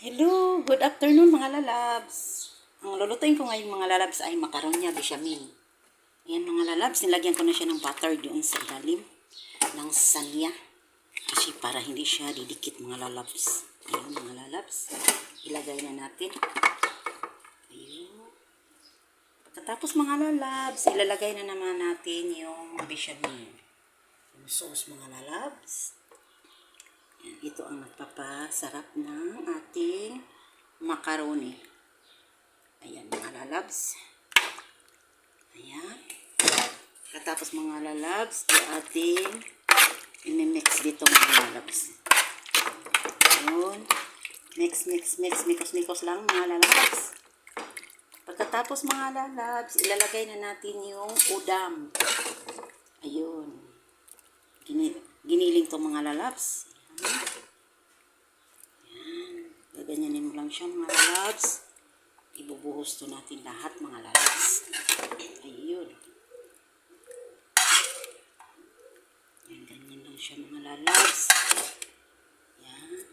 Hello, good afternoon mga lalabs. Ang lulutuin ko ngayon mga lalabs ay makaronya bechamel. Ayan mga lalabs, nilagyan ko na siya ng butter doon sa ilalim ng sanya. Kasi para hindi siya didikit mga lalabs. Ayun mga lalabs, ilagay na natin. Ayun. Pagkatapos mga lalabs, ilalagay na naman natin yung bechamel. Yung sauce mga lalabs. Yan, ito ang nagpapasarap ng ating macaroni. Ayan mga lalabs. Ayan. Katapos mga lalabs, ating imimix dito mga lalabs. Ayan. Mix, mikos lang mga lalabs. Pagkatapos mga lalabs, ilalagay na natin yung udam. Ayun. Giniling to mga lalabs. Ayan. Gaganyanin mo lang siya mga lalabs. Ibubuhos to natin lahat mga lalabs. Ayun. Ayan, ganyan lang siya mga lalabs. Ayan.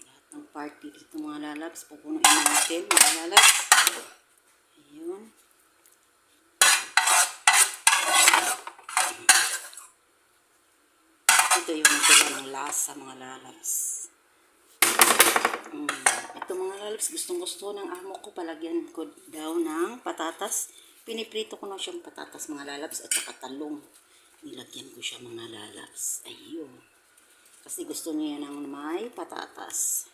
Lahat ng party dito mga lalabs. Pupunuin natin mga lalabs. Ayun. Ito yung magdala ng lasa mga lalabs. Ito mga lalabs, gustong-gusto ng amo ko, palagyan ko daw ng patatas. Piniprito ko na siyang patatas mga lalabs at saka talong. Nilagyan ko siya mga lalabs. Ayun. Kasi gusto niya ng may patatas.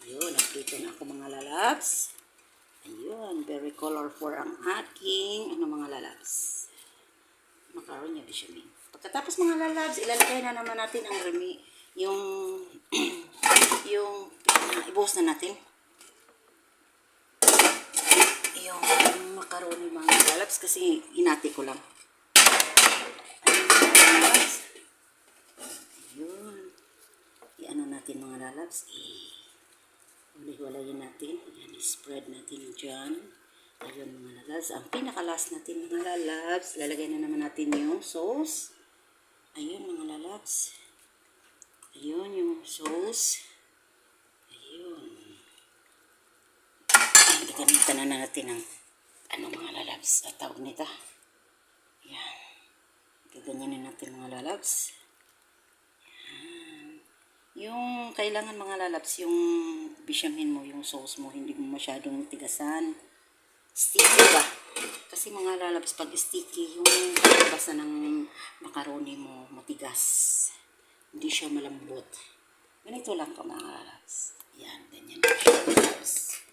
Ayun, naprito na ako mga lalabs. Ayun, very colorful ang aking mga lalabs. Macaroni bechamel. Pagkatapos mga lalabs, ilalagay na naman natin ang yung ibuhos na natin yung macaroni mga lalabs kasi inati ko lang. Ayun. I-ano natin mga lalabs. Walayin natin. Ayan, spread natin dyan. Ayun mga lalabs. Ang pinakalas natin mga lalabs, lalagay na naman natin yung sauce. Ayun mga lalabs. Ayun yung sauce. Ayun. Gagamitan na natin ng mga lalabs. At tawag nito. Ayan. Gaganyanin natin mga lalabs. Ayan. Yung kailangan mga lalabs, yung bechamel mo, yung sauce mo, hindi mo masyadong tigasan. Sticky ba? Kasi mga lalabs, pag sticky, yung basa ng macaroni mo, matigas. Hindi siya malambot. Ganito lang ka mga lalabs. Yan, ganyan lang siya mga lalabs.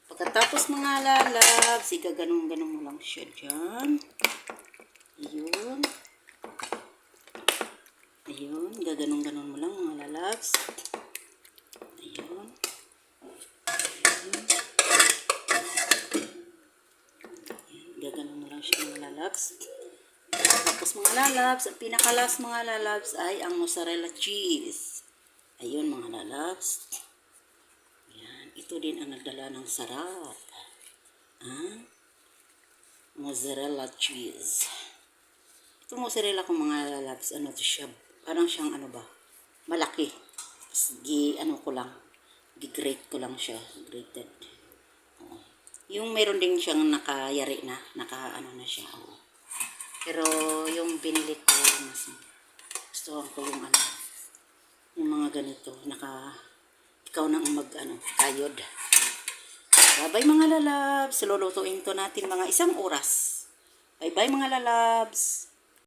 Pagkatapos mga lalabs, igaganong-ganong mo lang siya dyan. Ayun. Ayun, gaganong-ganon mo lang mga lalabs. Ayun. Ayun. Gaganon mo lang siya mga lalabs. Tapos mga lalabs, ang pinakalas mga lalabs ay ang mozzarella cheese. Ayun mga lalabs. Yan, ito din ang nagdala ng sarap. Mozzarella cheese. Ito mozzarella ko mga lalabs, ano to siya? Parang siyang malaki. Ko lang. Gi-grate ko lang siya. Grated. Yung meron din siyang nakayari na. Na siya. Pero yung binili ko, mas gusto ko yung yung mga ganito. Ikaw nang kayod. Bye-bye mga lalabs. Lulutuin to natin mga 1 oras. Bye-bye mga lalabs.